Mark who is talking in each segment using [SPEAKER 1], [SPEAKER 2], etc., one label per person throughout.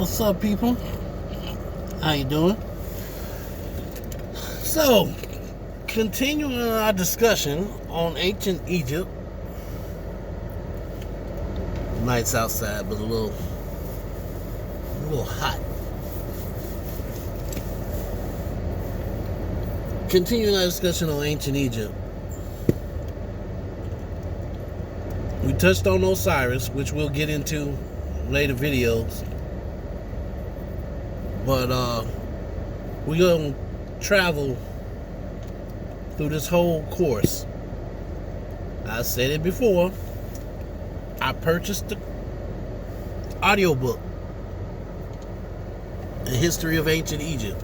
[SPEAKER 1] What's up, people? How you doing? So, continuing our discussion on ancient Egypt. Nights outside, but a little hot. Continuing our discussion on ancient Egypt. We touched on Osiris, which we'll get into later videos. But we're going to travel through this whole course. I said it before. I purchased the audiobook, The History of Ancient Egypt.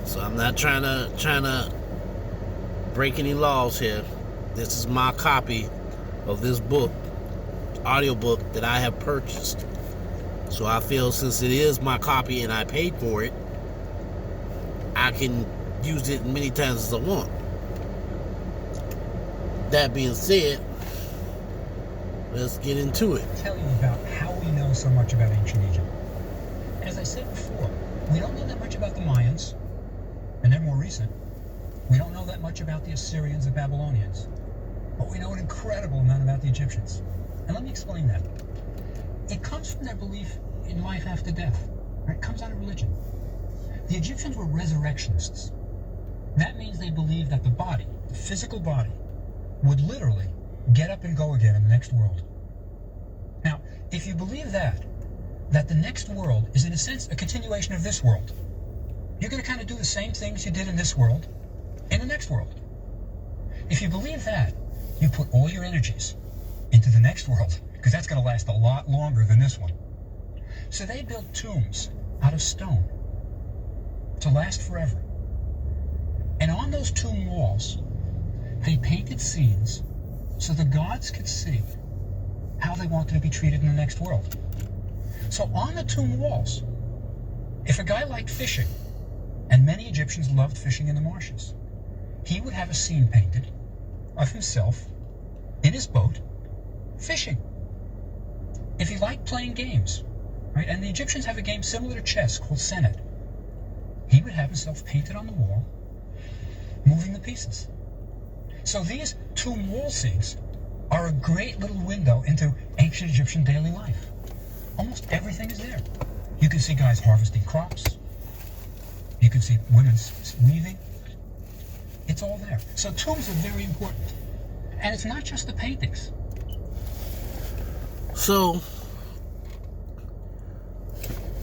[SPEAKER 1] So I'm not trying to break any laws here. This is my copy of this book, audiobook that I have purchased. So I feel since it is my copy and I paid for it, I can use it many times as I want. That being said, let's get into it.
[SPEAKER 2] Tell you about how we know so much about ancient Egypt. As I said before, we don't know that much about the Mayans, and they're more recent. We don't know that much about the Assyrians and Babylonians, but we know an incredible amount about the Egyptians. And let me explain that. It comes from their belief in life after death. Right? It comes out of religion. The Egyptians were resurrectionists. That means they believed that the body, the physical body, would literally get up and go again in the next world. Now, if you believe that the next world is in a sense a continuation of this world, you're going to kind of do the same things you did in this world in the next world. If you believe that, you put all your energies into the next world, because that's going to last a lot longer than this one. So they built tombs out of stone to last forever. And on those tomb walls, they painted scenes so the gods could see how they wanted to be treated in the next world. So on the tomb walls, if a guy liked fishing, and many Egyptians loved fishing in the marshes, he would have a scene painted of himself in his boat fishing. If he liked playing games, right, and the Egyptians have a game similar to chess called Senet, he would have himself painted on the wall, moving the pieces. So these tomb wall scenes are a great little window into ancient Egyptian daily life. Almost everything is there. You can see guys harvesting crops. You can see women weaving. It's all there. So tombs are very important. And it's not just the paintings.
[SPEAKER 1] So,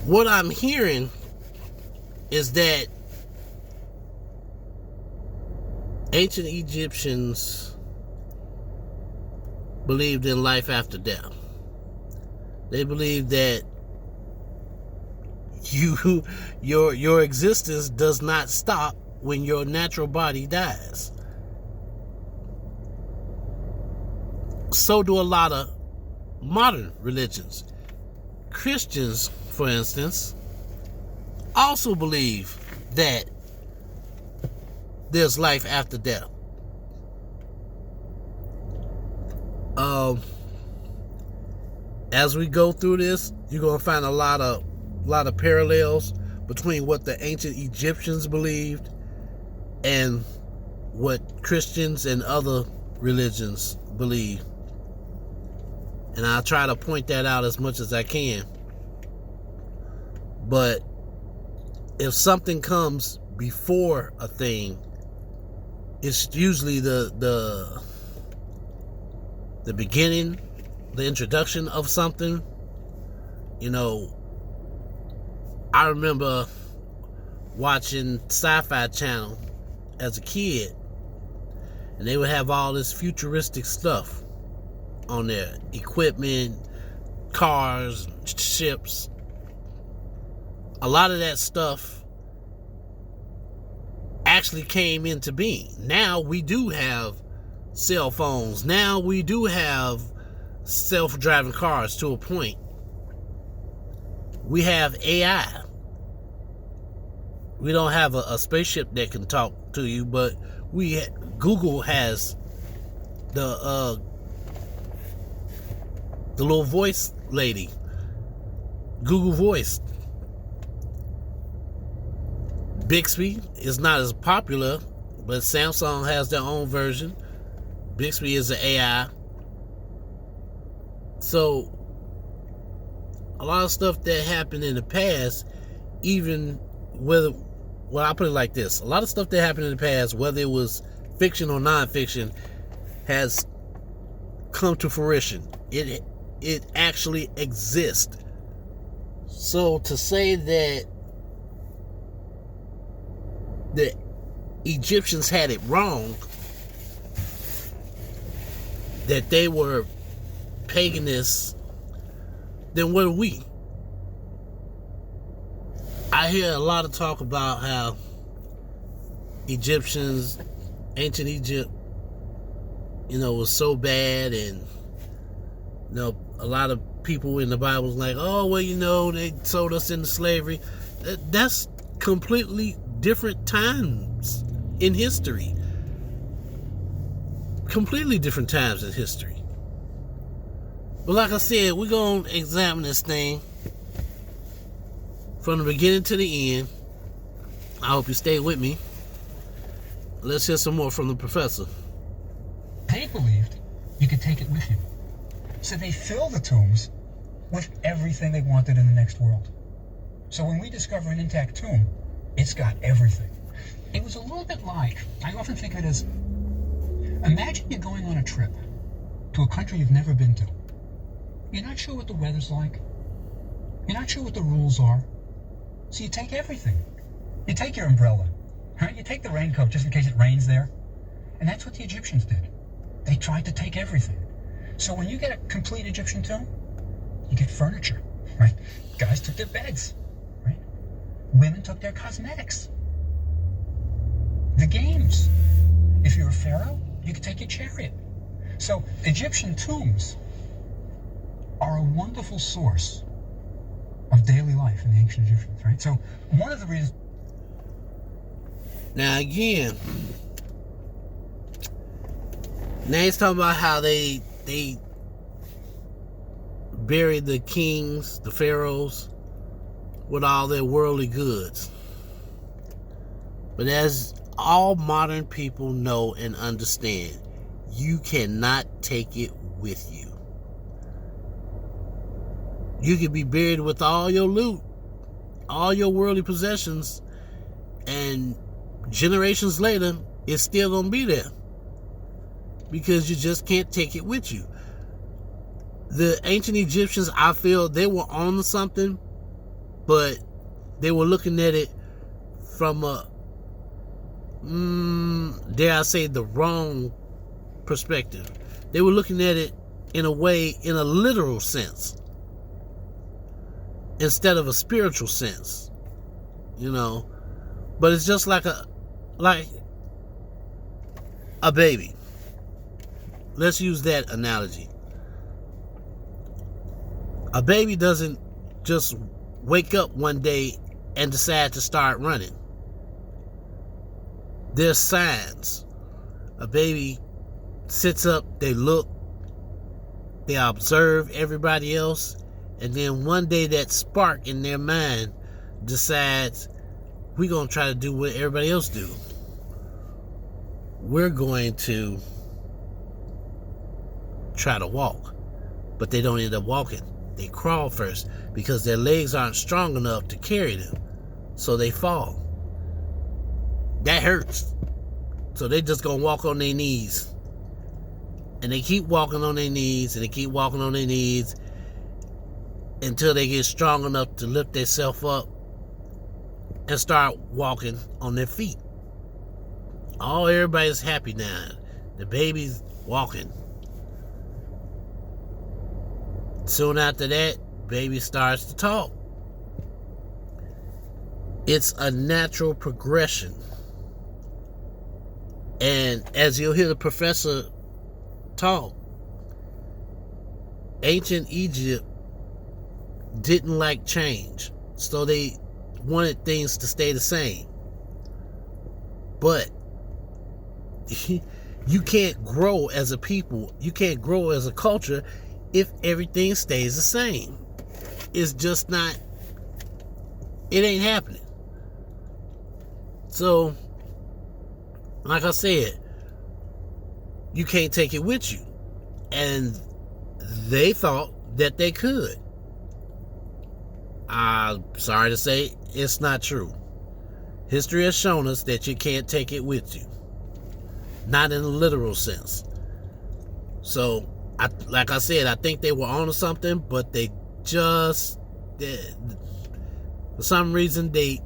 [SPEAKER 1] what I'm hearing is that ancient Egyptians believed in life after death. They believed that your existence does not stop when your natural body dies. So do a lot of modern religions. Christians, for instance, also believe that there's life after death. As we go through this, you're gonna find a lot of parallels between what the ancient Egyptians believed and what Christians and other religions believe. And I'll try to point that out as much as I can. But if something comes before a thing, it's usually the beginning, the introduction of something. You know, I remember watching Sci-Fi Channel as a kid, and they would have all this futuristic stuff on their equipment, cars, ships. A lot of that stuff actually came into being. Now we do have cell phones. Now we do have self-driving cars to a point. We have AI. We don't have a spaceship that can talk to you, but Google has the little voice lady Google Voice. Bixby is not as popular, but Samsung has their own version. Bixby is an AI. So a lot of stuff that happened in the past, even whether, well, I'll put it like this. A lot of stuff that happened in the past, whether it was fiction or non-fiction, has come to fruition. It actually exists. So to say that the Egyptians had it wrong, that they were paganists, then what are we? I hear a lot of talk about how Egyptians, ancient Egypt, was so bad, and a lot of people in the Bible was like, oh, well, they sold us into slavery. That's completely different times in history. Completely different times in history. But like I said, we're going to examine this thing from the beginning to the end. I hope you stay with me. Let's hear some more from the professor.
[SPEAKER 2] They believed you could take it with you. So they filled the tombs with everything they wanted in the next world. So when we discover an intact tomb, it's got everything. It was a little bit like, I often think of it as, imagine you're going on a trip to a country you've never been to. You're not sure what the weather's like. You're not sure what the rules are. So you take everything. You take your umbrella, right? You take the raincoat just in case it rains there. And that's what the Egyptians did. They tried to take everything. So when you get a complete Egyptian tomb, you get furniture, right? Guys took their beds, right? Women took their cosmetics. The games. If you're a pharaoh, you could take your chariot. So Egyptian tombs are a wonderful source of daily life in the ancient Egyptians, right? So one of the reasons...
[SPEAKER 1] Now again, now he's talking about how they buried the kings, the pharaohs, with all their worldly goods. But as all modern people know and understand, you cannot take it with you. You can be buried with all your loot, all your worldly possessions, and generations later, it's still going to be there. Because you just can't take it with you. The ancient Egyptians, I feel they were on something, but they were looking at it from a, dare I say, the wrong perspective. They were looking at it in a way, in a literal sense, instead of a spiritual sense, But it's just like a baby. Let's use that analogy. A baby doesn't just wake up one day and decide to start running. There's signs. A baby sits up, they look, they observe everybody else, and then one day that spark in their mind decides, we're going to try to do what everybody else do. We're going to try to walk. But they don't end up walking. They crawl first because their legs aren't strong enough to carry them. So they fall. That hurts. So they just going to walk on their knees. And they keep walking on their knees, and they keep walking on their knees until they get strong enough to lift themselves up and start walking on their feet. Everybody's happy now. The baby's walking. Soon after that, baby starts to talk. It's a natural progression. And as you'll hear the professor talk, ancient Egypt didn't like change. So they wanted things to stay the same. But you can't grow as a people, you can't grow as a culture if everything stays the same. it's just not, it ain't happening. So, like I said, you can't take it with you. And they thought that they could. I'm sorry to say, it's not true. History has shown us that you can't take it with you. Not in a literal sense. So, like I said, I think they were onto something, but they just, for some reason, they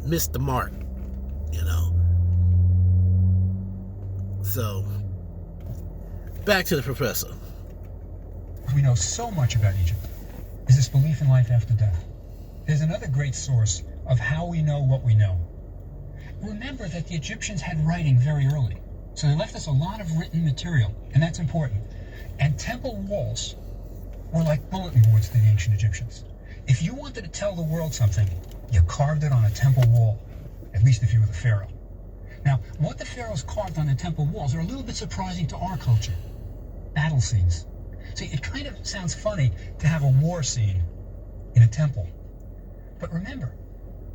[SPEAKER 1] missed the mark, you know. So, back to the professor.
[SPEAKER 2] We know so much about Egypt is this belief in life after death. There's another great source of how we know what we know. Remember that the Egyptians had writing very early, so they left us a lot of written material, and that's important. And temple walls were like bulletin boards to the ancient Egyptians. If you wanted to tell the world something, you carved it on a temple wall, at least if you were the pharaoh. Now, what the pharaohs carved on the temple walls are a little bit surprising to our culture. Battle scenes. See, it kind of sounds funny to have a war scene in a temple. But remember,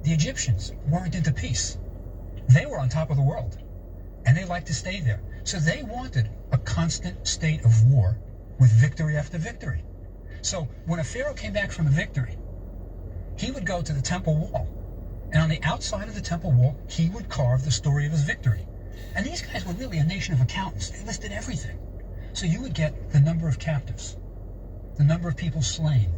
[SPEAKER 2] the Egyptians weren't into peace. They were on top of the world, and they liked to stay there. So they wanted a constant state of war with victory after victory. So when a pharaoh came back from a victory, he would go to the temple wall, and on the outside of the temple wall, he would carve the story of his victory. And these guys were really a nation of accountants. They listed everything. So you would get the number of captives, the number of people slain.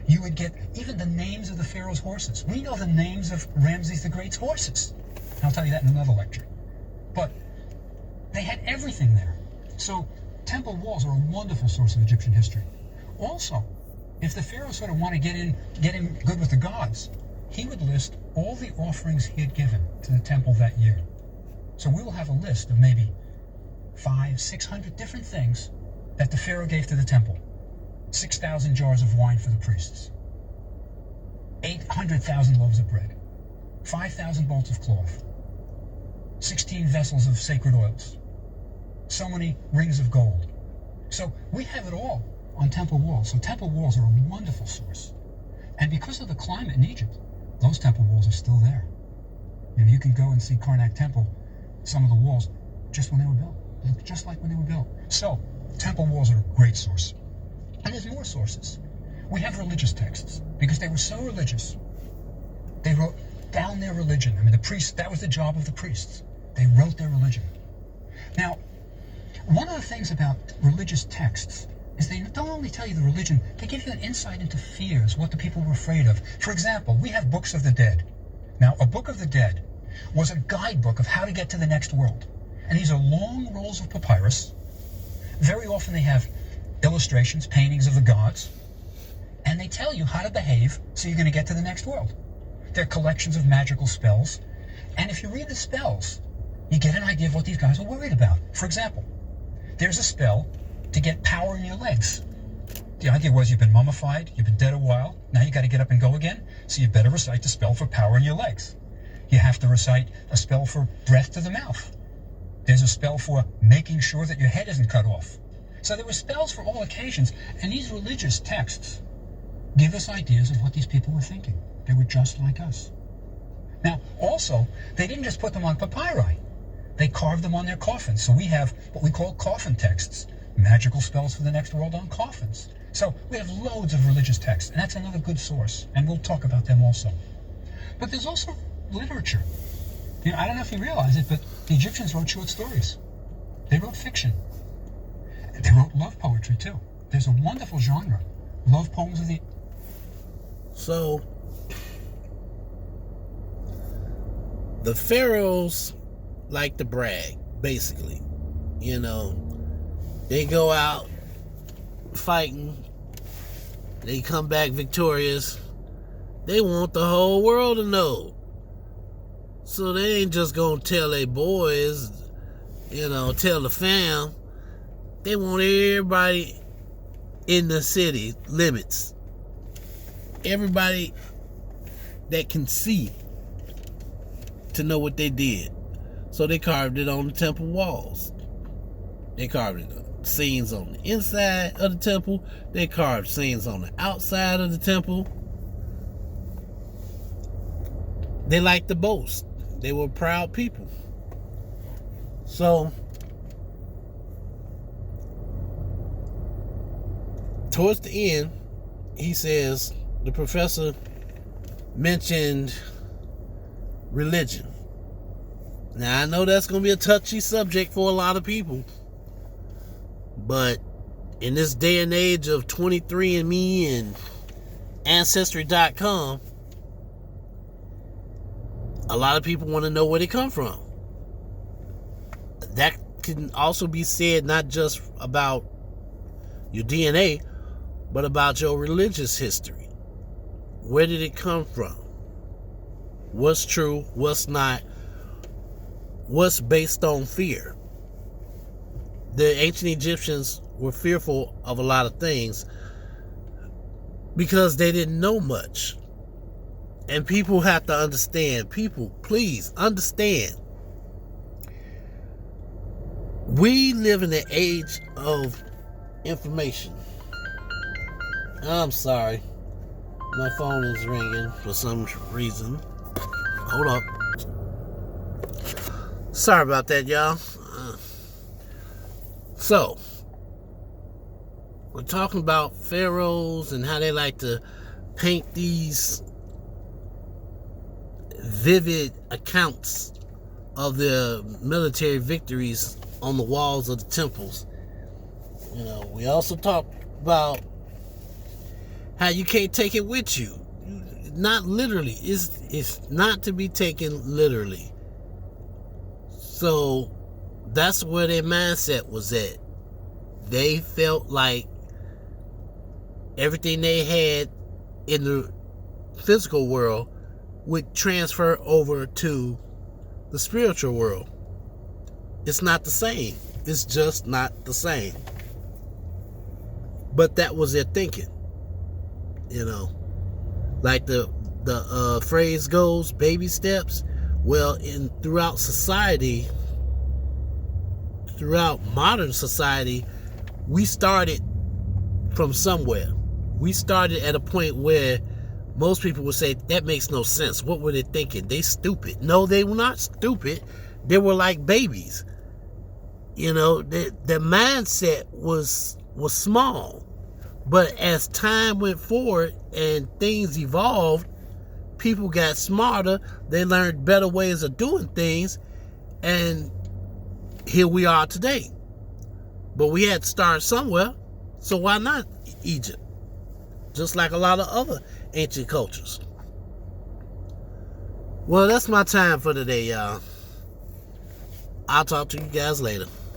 [SPEAKER 2] You would get even the names of the pharaoh's horses. We know the names of Ramses the Great's horses. I'll tell you that in another lecture. But they had everything there. So temple walls are a wonderful source of Egyptian history. Also, if the pharaoh sort of wanted to get in good with the gods, he would list all the offerings he had given to the temple that year. So we will have a list of maybe 500-600 different things that the pharaoh gave to the temple. 6,000 jars of wine for the priests, 800,000 loaves of bread, 5,000 bolts of cloth, 16 vessels of sacred oils, so many rings of gold. So we have it all on temple walls. So temple walls are a wonderful source. And because of the climate in Egypt, those temple walls are still there. You know, you can go and see Karnak Temple, some of the walls, just when they were built. They look just like when they were built. So temple walls are a great source. And there's more sources. We have religious texts, because they were so religious. They wrote down their religion. I mean, the priests, that was the job of the priests. They wrote their religion. Now, one of the things about religious texts is they don't only tell you the religion, they give you an insight into fears, what the people were afraid of. For example, we have books of the dead. Now, a book of the dead was a guidebook of how to get to the next world. And these are long rolls of papyrus. Very often they have illustrations, paintings of the gods, and they tell you how to behave so you're going to get to the next world. They're collections of magical spells, and if you read the spells, you get an idea of what these guys are worried about. For example, there's a spell to get power in your legs. The idea was you've been mummified, you've been dead a while, now you got to get up and go again, so you better recite the spell for power in your legs. You have to recite a spell for breath to the mouth. There's a spell for making sure that your head isn't cut off. So there were spells for all occasions, and these religious texts give us ideas of what these people were thinking. They were just like us. Now, also, they didn't just put them on papyri. They carved them on their coffins. So we have what we call coffin texts, magical spells for the next world on coffins. So we have loads of religious texts, and that's another good source, and we'll talk about them also. But there's also literature. You know, I don't know if you realize it, but the Egyptians wrote short stories. They wrote fiction. They wrote love poetry, too. There's a wonderful genre, love poems of the...
[SPEAKER 1] So, the pharaohs like to brag, basically. You know, they go out fighting, they come back victorious. They want the whole world to know. So they ain't just gonna tell their boys, you know, tell the fam. They want everybody in the city limits. Everybody that can see to know what they did. So they carved it on the temple walls. They carved it up. scenes on the inside of the temple. They carved scenes on the outside of the temple. They liked to boast. They were proud people. So, towards the end, he says the professor mentioned religion. Now, I know that's going to be a touchy subject for a lot of people. But in this day and age of 23andMe and Ancestry.com, a lot of people want to know where they come from. That can also be said not just about your DNA, but about your religious history. Where did it come from? What's true? What's not? What's based on fear? The ancient Egyptians were fearful of a lot of things because they didn't know much. And people have to understand. People, please understand. We live in the age of information. I'm sorry. My phone is ringing for some reason. Hold up. Sorry about that, y'all. So, we're talking about pharaohs and how they like to paint these vivid accounts of their military victories on the walls of the temples. You know, we also talked about how you can't take it with you. Not literally. It's not to be taken literally. So that's where their mindset was at. They felt like everything they had in the physical world would transfer over to the spiritual world. It's not the same. It's just not the same. But that was their thinking. You know, like the phrase goes, baby steps. Well, throughout society, throughout modern society, we started from somewhere. We started at a point where most people would say, that makes no sense. What were they thinking? They stupid. No, they were not stupid. They were like babies. You know, their mindset was small. But as time went forward and things evolved, people got smarter. They learned better ways of doing things. And here we are today. But we had to start somewhere. So why not Egypt? Just like a lot of other ancient cultures. Well, that's my time for today, y'all. I'll talk to you guys later.